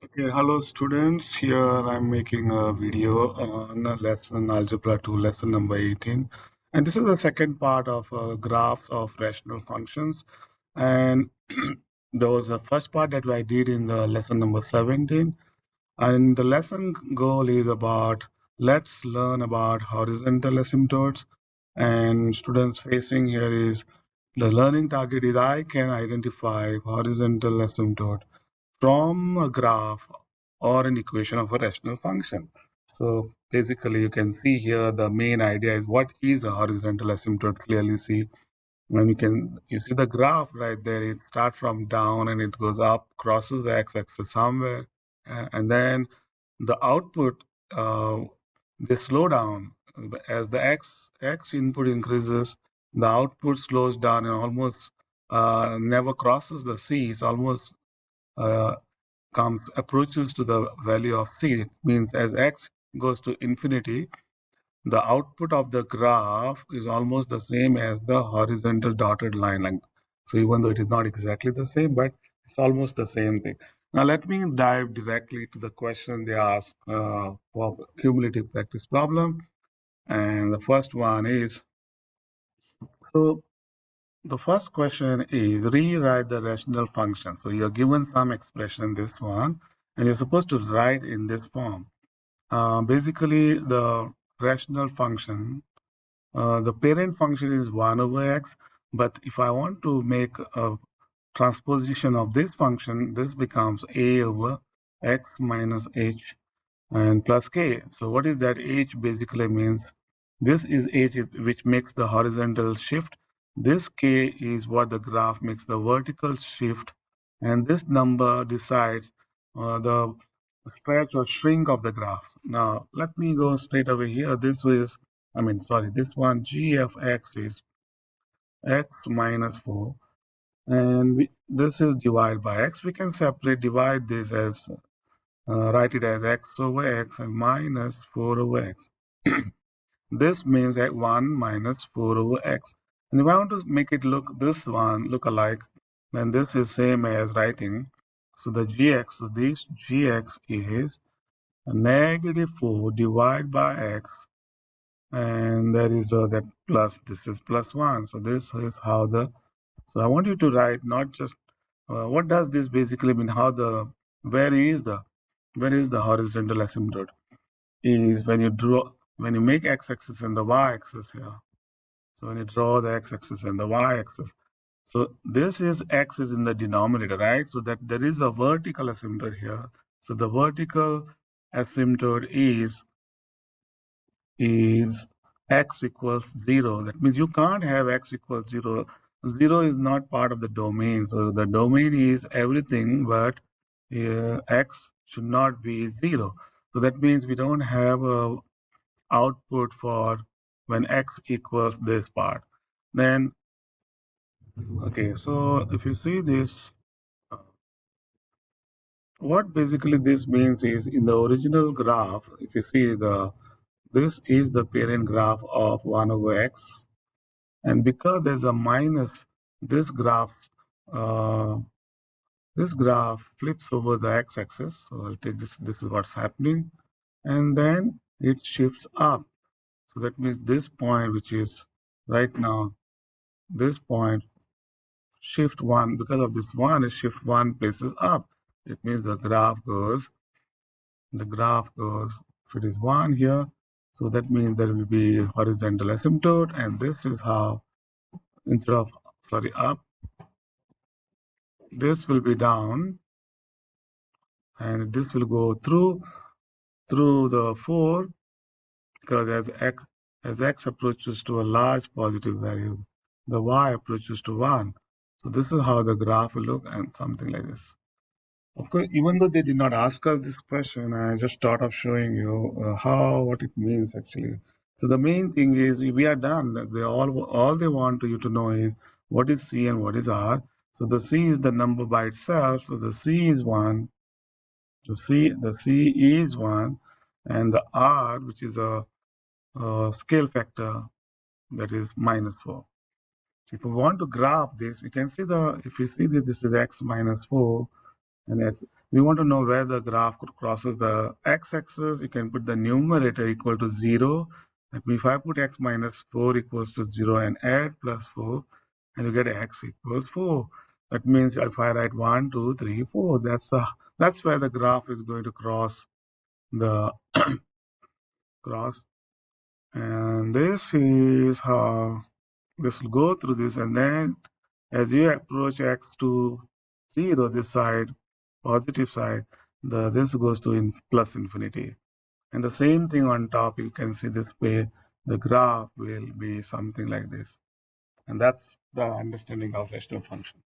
Okay, hello students. Here I'm making a video on a lesson Algebra 2, lesson number 18. And this is the second part of graphs of rational functions. And there was a first part that I did in the lesson number 17. And the lesson goal is about let's learn about horizontal asymptotes. And students facing here is the learning target is I can identify horizontal asymptote from a graph or an equation of a rational function. So basically, you can see here the main idea is what is a horizontal asymptote. Clearly see when you see the graph right there. It starts from down and it goes up, crosses the x-axis somewhere, and then the output they slow down as the x input increases. The output slows down and almost never crosses the c. It's almost uh, comes approaches to the value of c. It means as x goes to infinity, the output of the graph is almost the same as the horizontal dotted line length. So even though it is not exactly the same, but it's almost the same thing. Now let me dive directly to the question they ask for cumulative practice problem. And the first one is, so the first question is rewrite the rational function. So you're given some expression, this one, and you're supposed to write in this form. Basically, the rational function, the parent function is 1 over x, but if I want to make a transposition of this function, this becomes a over x minus h and plus k. So what is that? H basically means this is h which makes the horizontal shift. This k is what the graph makes the vertical shift, and this number decides the stretch or shrink of the graph. Now let me go straight away here. This one g of x is x minus 4, and this is divided by x. We can divide this as write it as x over x and minus 4 over x. This means that 1 minus 4 over x. And if I want to make it look alike, then this is same as writing. So the gx, so this gx is negative 4 divided by x, and there is that plus, this is plus 1. So this is how so I want you to write not just what does this basically mean, where is the where is the horizontal asymptote? Is when you make x-axis and the y-axis here. So when you draw the x-axis and the y-axis, so this is x is in the denominator, right? So that there is a vertical asymptote here. So the vertical asymptote is x equals 0. That means you can't have x equals 0. 0 is not part of the domain. So the domain is everything, but x should not be 0. So that means we don't have a output for when x equals this part. Then, okay, so if you see this, what basically this means is in the original graph, if you see this is the parent graph of 1 over x. And because there's a minus, this graph uh, this graph flips over the x-axis. So I'll take this. This is what's happening, and then it shifts up. So that means this point, which is right now, this point shift one because of this one is shift one places up. It means the graph goes. If it is one here, so that means there will be horizontal asymptote, and this is how instead of sorry up, this will be down, and this will go through the 4 because as x approaches to a large positive value, the y approaches to 1. So this is how the graph will look and something like this. Of course, even though they did not ask us this question, I just thought of showing you what it means actually. So the main thing is we are done. All they want you to know is what is C and what is R. So the C is the number by itself. So the C is 1. The C is 1, and the R, which is a scale factor, that is minus 4. If you want to graph this, you can see if you see this is x minus 4, And we want to know where the graph crosses the x-axis. You can put the numerator equal to 0. That means if I put x minus 4 equals to 0 and add plus 4, and you get x equals 4. That means if I write 1, 2, 3, 4, that's where the graph is going to cross the cross. And this is how this will go through this, and then as you approach x to 0, this side, positive side, this goes to plus infinity. And the same thing on top, you can see this way, the graph will be something like this. And that's the understanding of rational function.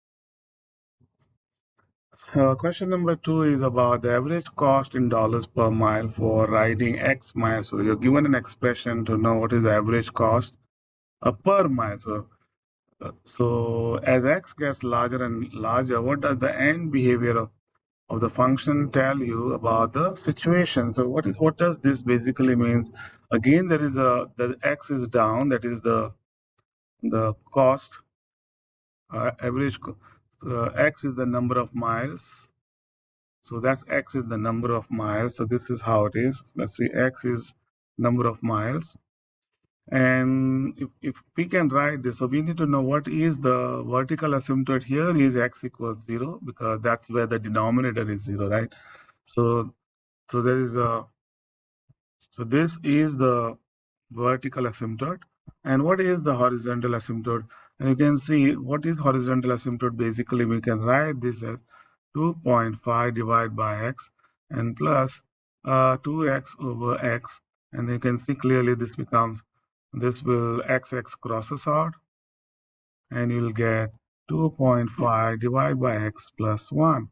Question number 2 is about the average cost in dollars per mile for riding X miles. So you're given an expression to know what is the average cost per mile. So as x gets larger and larger, what does the end behavior of the function tell you about the situation? So what does this basically means? Again, the x is down, that is the cost average. X is the number of miles. So that's x is the number of miles. So this is how it is. Let's see, x is number of miles. And if we can write this, so we need to know what is the vertical asymptote here is x equals 0, because that's where the denominator is 0, right? So so there is a so this is the vertical asymptote. And what is the horizontal asymptote? And you can see what is horizontal asymptote. Basically, we can write this as 2.5 divided by x and plus 2x over x. And you can see clearly this will x crosses out, and you'll get 2.5 divided by x plus 1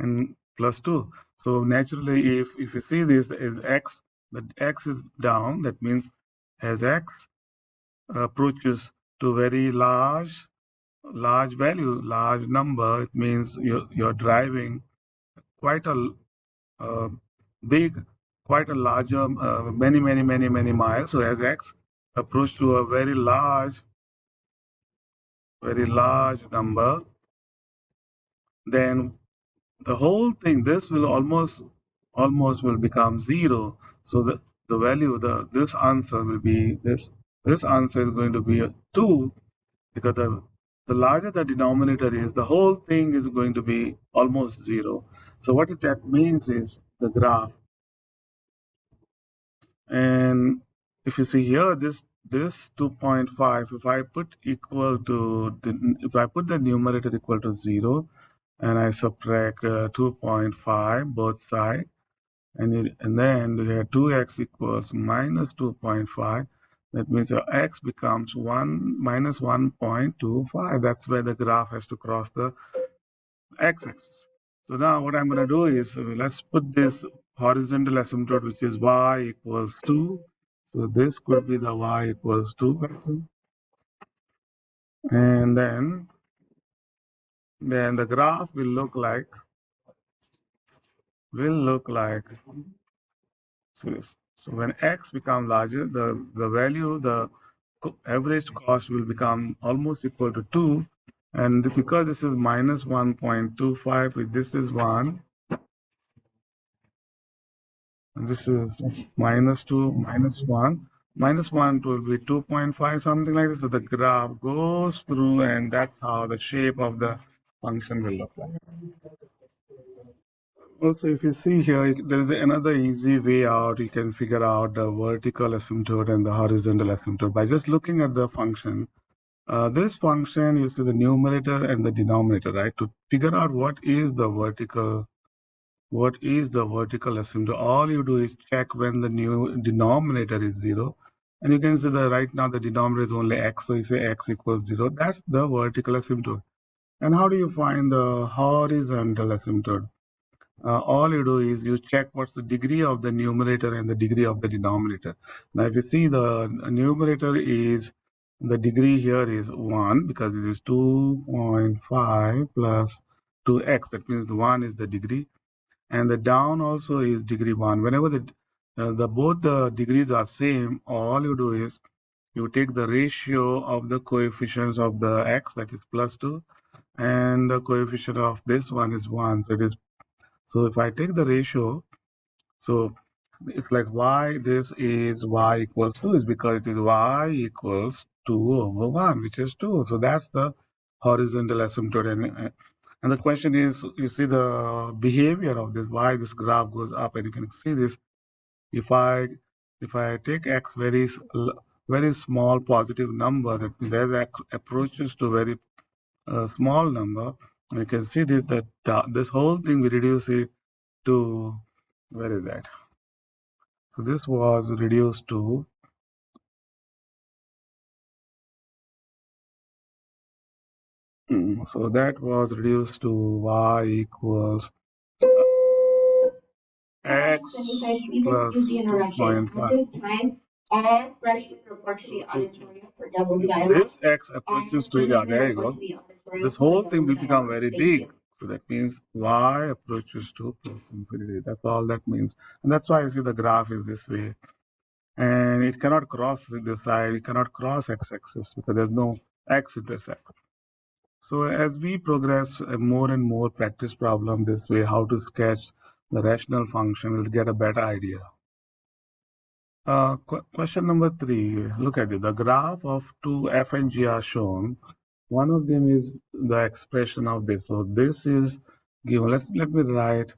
and plus 2. So naturally, if you see this as x, the x is down, that means as x approaches to very large value, large number, it means you're driving quite a uh, big, quite a larger, many miles. So as x approach to a very large number, then the whole thing, this will almost will become 0. So the value, this answer will be this answer is going to be 2, because the larger the denominator is, the whole thing is going to be almost 0. So what that means is the graph. And if you see here, this 2.5, if I put if I put the numerator equal to 0, and I subtract 2.5 both sides, and then we have 2x equals minus 2.5. That means your x becomes 1 minus 1.25. That's where the graph has to cross the x-axis. So now what I'm going to do is, let's put this horizontal asymptote, which is y equals 2. So this could be the y equals 2. And then the graph will look like so, so when x becomes larger, the value, the average cost will become almost equal to 2. And because this is minus 1.25, if this is 1, and this is minus 2, minus 1 will be 2.5, something like this. So the graph goes through, and that's how the shape of the function will look like. Also, if you see here, there is another easy way out. You can figure out the vertical asymptote and the horizontal asymptote by just looking at the function. This function is to the numerator and the denominator, right? To figure out what is the vertical asymptote, all you do is check when the new denominator is 0. And you can see that right now the denominator is only x, so you say x equals 0. That's the vertical asymptote. And how do you find the horizontal asymptote? All you do is you check what's the degree of the numerator and the degree of the denominator. Now, if you see the numerator is, the degree here is 1, because it is 2.5 plus 2x. That means the 1 is the degree. And the down also is degree 1. Whenever both the degrees are same, all you do is you take the ratio of the coefficients of the x, that is plus 2, and the coefficient of this one is 1, so it is So if I take the ratio, so it's like y, this is y equals 2 is because it is y equals 2 over 1, which is 2. So that's the horizontal asymptote. And the question is, you see the behavior of this, why this graph goes up, and you can see this. If I if I take x very small positive number, that means as x approaches to very small number, you can see this that this whole thing we reduce it to, where is that? So this was reduced to so that was reduced to y equals x plus 2.5. This x approaches to, yeah, there you go. This whole thing will become very big. So that means y approaches to plus infinity. That's all that means. And that's why you see the graph is this way. And it cannot cross this side, it cannot cross x-axis because there's no x-intercept. So as we progress more and more practice problem this way, how to sketch the rational function, we'll get a better idea. Question number 3, look at it. The graph of two f and g are shown. One of them is the expression of this. So this is given. Let me write.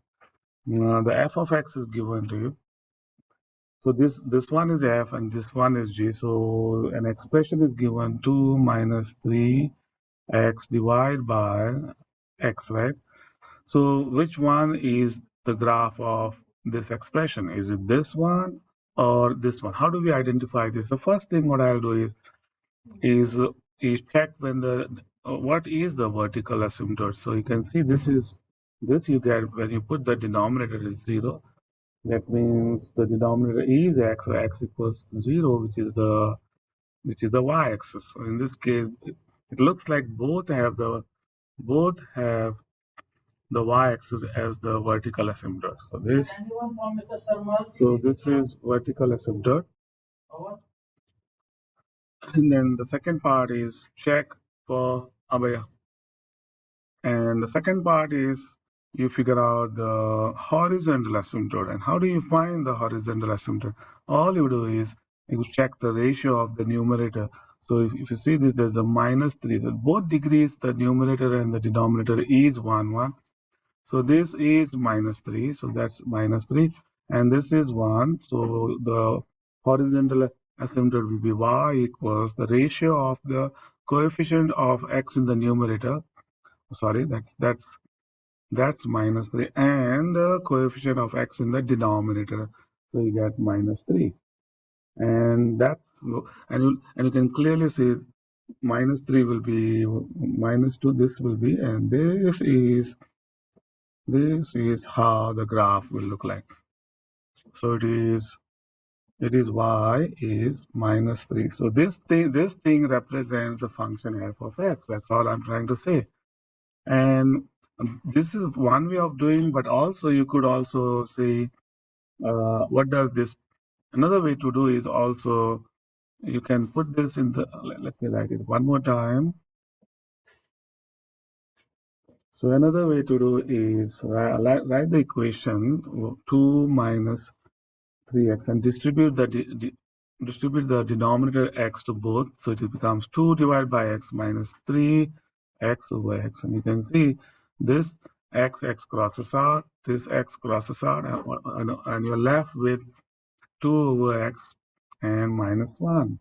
The f of x is given to you. So this one is f and this one is g. So an expression is given 2 minus 3x divided by x, right? So which one is the graph of this expression? Is it this one or this one? How do we identify this? The first thing what I'll do is is check when the what is the vertical asymptote. So you can see this you get when you put the denominator is 0. That means the denominator is x, so x equals 0, which is the y-axis. So in this case, it looks like both have the y-axis as the vertical asymptote. So this is vertical asymptote. And then the second part is check for abaya. And the second part is you figure out the horizontal asymptote. And how do you find the horizontal asymptote? All you do is you check the ratio of the numerator. So if you see this, there's a minus 3. So both degrees, the numerator and the denominator is 1, 1. So this is minus 3. So that's minus 3. And this is 1. So the horizontal asymptote will be y equals the ratio of the coefficient of x in the numerator. Sorry, that's minus 3, and the coefficient of x in the denominator. So you get minus 3. And you can clearly see minus 3 will be minus 2, this will be, and this is how the graph will look like. So it is y is minus 3. So this thing represents the function f of x. That's all I'm trying to say. And this is one way of doing, but also you could also say, what does this? Another way to do is also you can put this in the. Let me write it one more time. So another way to do is write the equation 2 minus 3x and distribute the denominator x to both, so it becomes 2 divided by x minus 3x over x. And you can see this x crosses out, this x crosses out, and you're left with 2 over x and minus 1.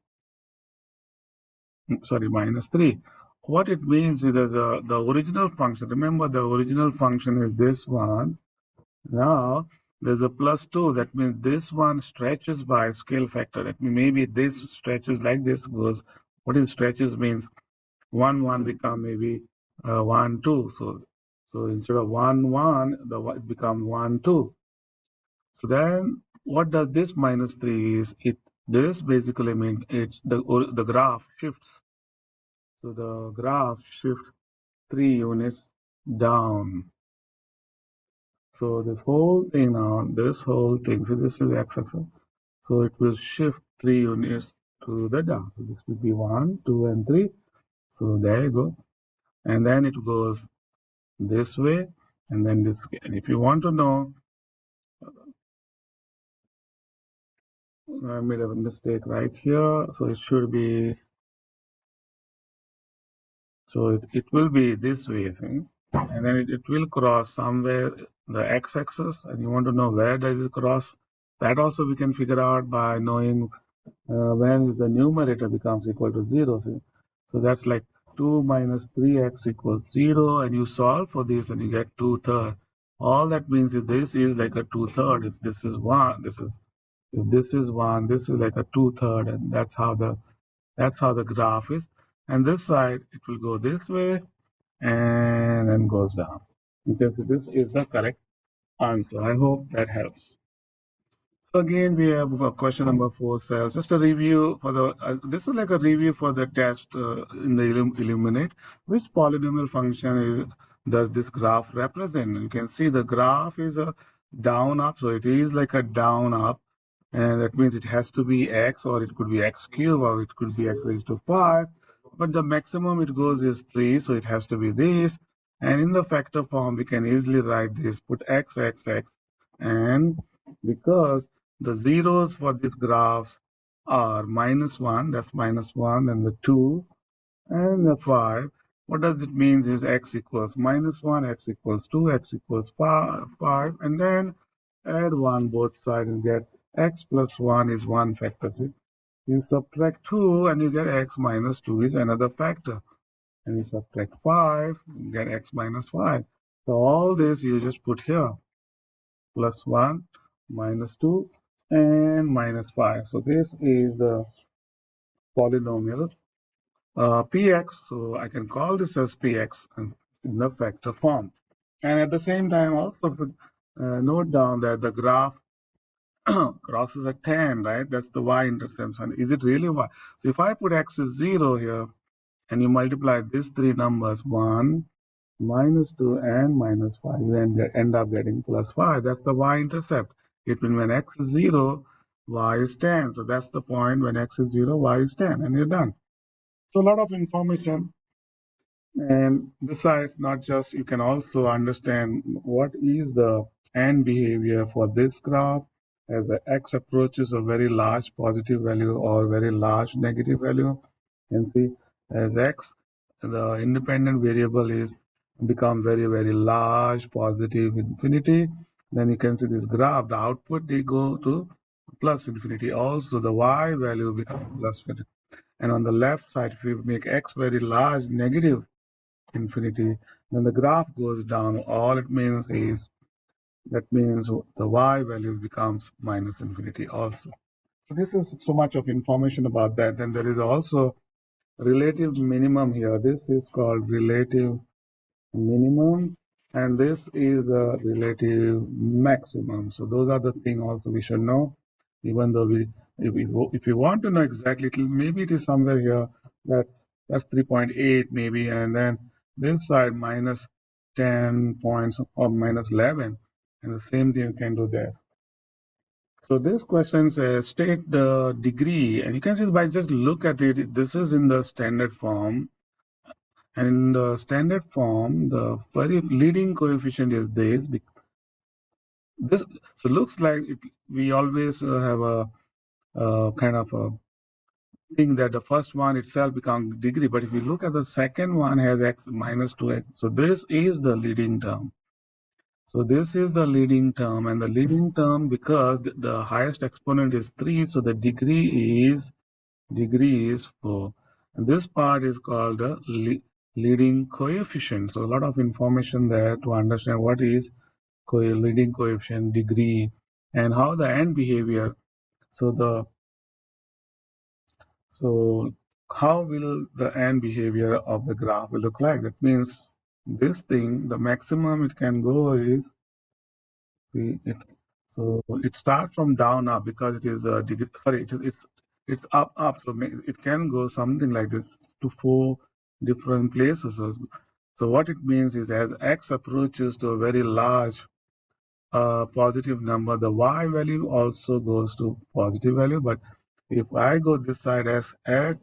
Sorry, minus 3. What it means is that the original function, remember the original function is this one. Now there's a plus 2. That means this one stretches by scale factor. That means maybe this stretches like this goes. What is stretches means 1, 1 become maybe 1, 2. So instead of 1, 1, it becomes 1, 2. So then what does this minus 3 is? This basically means it's the graph shifts. So the graph shifts 3 units down. So this whole thing now, so this is x-axis. So it will shift 3 units to the down. So this will be 1, 2, and 3. So there you go. And then it goes this way. and then this. And if you want to know, I made a mistake right here, so it should be. So it will be this way, see? And then it will cross somewhere the x-axis, and you want to know where does it cross. That also we can figure out by knowing when the numerator becomes equal to 0. See? So that's like 2 minus 3x equals 0, and you solve for this and you get 2/3. All that means is this is like a 2/3. If this is 1, this is if this is 1, this is like a 2/3, and that's how the graph is. And this side it will go this way and then goes down. Because this is the correct answer. I hope that helps. So again, we have question number 4 cells. Just a review for the, this is like a review for the test in the Illuminate. Which polynomial function does this graph represent? You can see the graph is a down up, so it is like a down up, and that means it has to be x, or it could be x cube, or it could be x raised to 5. But the maximum it goes is 3, so it has to be this. And in the factor form, we can easily write this, put x, x, x, and because the zeros for this graphs are -1, that's -1, and the 2, and the 5. What does it mean is x equals -1, x equals 2, x equals 5, and then add 1 both sides and get x plus 1 is one factor. See? You subtract 2 and you get x minus 2 is another factor. And you subtract 5, you get x minus 5. So all this you just put here. Plus 1, minus 2, and minus 5. So this is the polynomial px. So I can call this as px in the factor form. And at the same time, also note down that the graph crosses a 10, right? That's the y-interception. Is it really y? So if I put x is 0 here, and you multiply these three numbers, 1, -2, and -5, you end up getting +5. That's the y-intercept. It means when x is 0, y is 10. So that's the point. When x is 0, y is 10, and you're done. So a lot of information. And besides, not just, you can also understand what is the end behavior for this graph as the x approaches a very large positive value or very large negative value. And see, as x, the independent variable is become very, very large, positive infinity. Then you can see this graph, the output, they go to plus infinity. Also, the y value becomes plus infinity. And on the left side, if you make x very large, negative infinity, then the graph goes down. All it means is that means the y value becomes minus infinity also. So this is so much of information about that. Then there is also relative minimum here. This is called relative minimum, and this is the relative maximum. So those are the things also we should know. Even though if you want to know exactly, maybe it is somewhere here. That's 3.8 maybe, and then this side minus 10 points or minus 11, and the same thing you can do there. So this question says state the degree, and you can see by just look at it. This is in the standard form. And in the standard form, the very leading coefficient is this. This so looks like we always have a kind of a thing that the first one itself becomes degree. But if you look at the second one has x minus 2x. So this is the leading term. So this is the leading term, and the leading term, because the highest exponent is 3, so the degree is 4. And this part is called the leading coefficient. So a lot of information there to understand what is leading coefficient, degree, and how the end behavior. So how will the end behavior of the graph will look like? That means this thing, the maximum it can go is, see, so it starts from down up because it is a degree. Sorry, it's up. So it can go something like this to 4 different places. So what it means is as x approaches to a very large positive number, the y value also goes to positive value. But if I go this side as x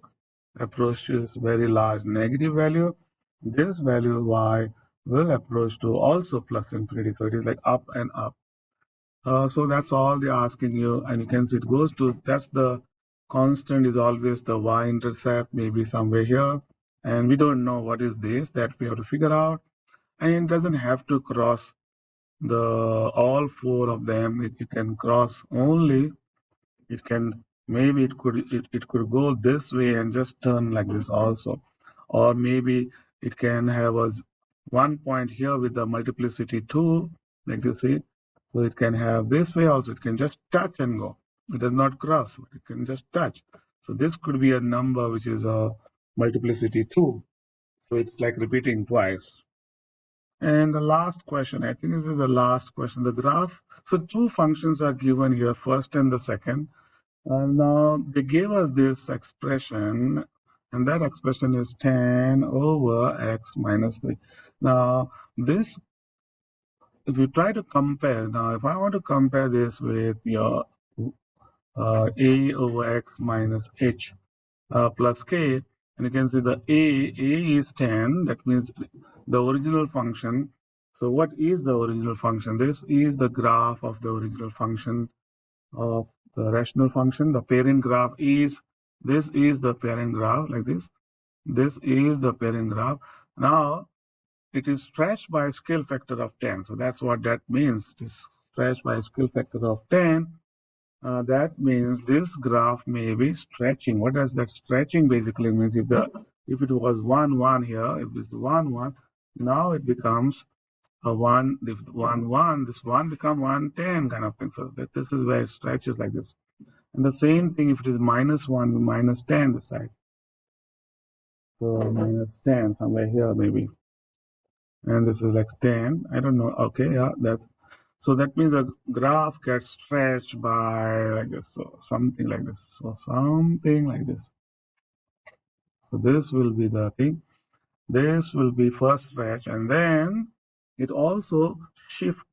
approaches very large negative value, this value y will approach to also plus infinity. So it is like up and up. So that's all they're asking you, and you can see it goes to, that's the constant is always the y-intercept, maybe somewhere here, and we don't know what is this, that we have to figure out, and it doesn't have to cross the all four of them. You can cross only, it can, maybe it could go this way and just turn like this also, or maybe it can have a one point here with the multiplicity 2 like you see, so it can have this way also, it can just touch and go, it does not cross, but it can just touch. So this could be a number which is a multiplicity 2, so it's like repeating twice. And the last question, I think this is the last question, the graph. So two functions are given here, first and the second. Now they gave us this expression, and that expression is tan over x minus 3. Now, this, if you try to compare, now if I want to compare this with your a over x minus h plus k, and you can see the a is 10, that means the original function. So what is the original function? This is the graph of the original function of the rational function. The parent graph is, this is the parent graph like this. This is the parent graph. Now it is stretched by a scale factor of 10. So that's what that means. It is stretched by a scale factor of 10. That means this graph may be stretching. What does that stretching basically means? If it was 1 1 here, if it's 1 1, now it becomes a 1, if 1 1, this 1 become 110 kind of thing. So that this is where it stretches like this. And the same thing if it is minus 1, minus 10 this side. So minus 10 somewhere here maybe. And this is like 10. I don't know. Okay, yeah, that's, so that means the graph gets stretched by like this. So something like this. So something like this. So this will be the thing. This will be first stretch, and then it also shift.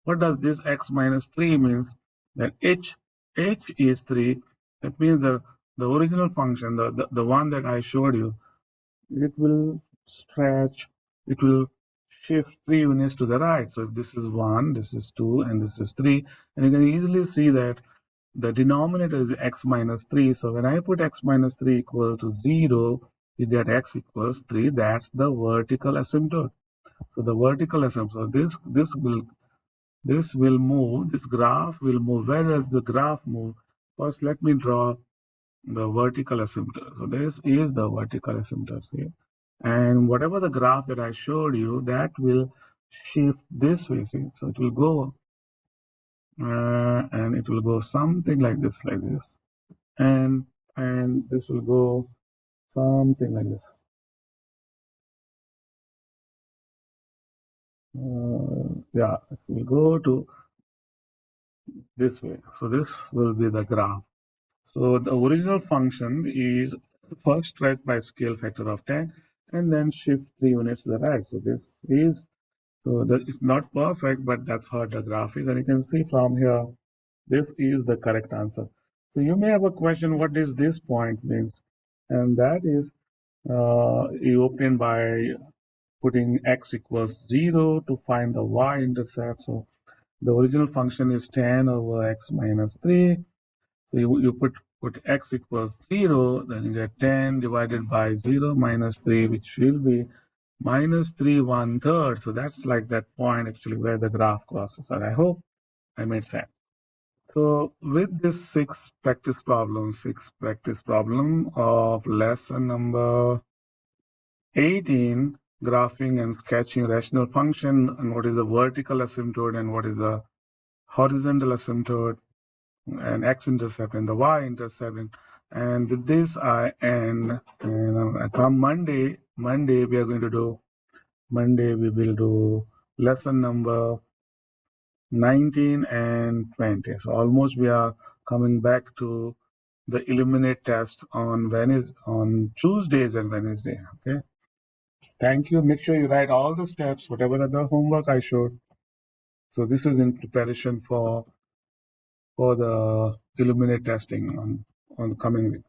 What does this x minus 3 means? That h is 3. That means the original function, the one that I showed you, it will stretch, it will shift 3 units to the right. So if this is 1, this is 2, and this is 3, and you can easily see that the denominator is x minus 3. So when I put x minus 3 equal to 0, you get x equals 3. That's the vertical asymptote. So the vertical asymptote. So this will move. This graph will move. Where does the graph move? First, let me draw the vertical asymptote. So this is the vertical asymptote here. And whatever the graph that I showed you, that will shift this way. See? So it will go, and it will go something like this, and this will go something like this. Yeah, it will go to this way. So this will be the graph. So the original function is first stretched by scale factor of 10 and then shift 3 units to the right. So this is, so that is not perfect, but that's how the graph is. And you can see from here, this is the correct answer. So you may have a question, what does this point means? And that is you obtain by putting x equals 0 to find the y-intercept. So the original function is 10 over x minus 3. So you put x equals 0, then you get 10 divided by 0 minus 3, which will be minus 3 1/3. So that's like that point actually where the graph crosses. And I hope I made sense. So with this six practice problem of lesson number 18, graphing and sketching rational function, and what is the vertical asymptote and what is the horizontal asymptote, and x-intercept and the y-intercept. And with this, I end. And come Monday we are going to do. Monday we will do lesson number 19 and 20. So almost we are coming back to the eliminate test on Tuesdays and Wednesday. Okay. Thank you. Make sure you write all the steps, whatever the homework I showed. So this is in preparation for the eliminate testing on the coming week.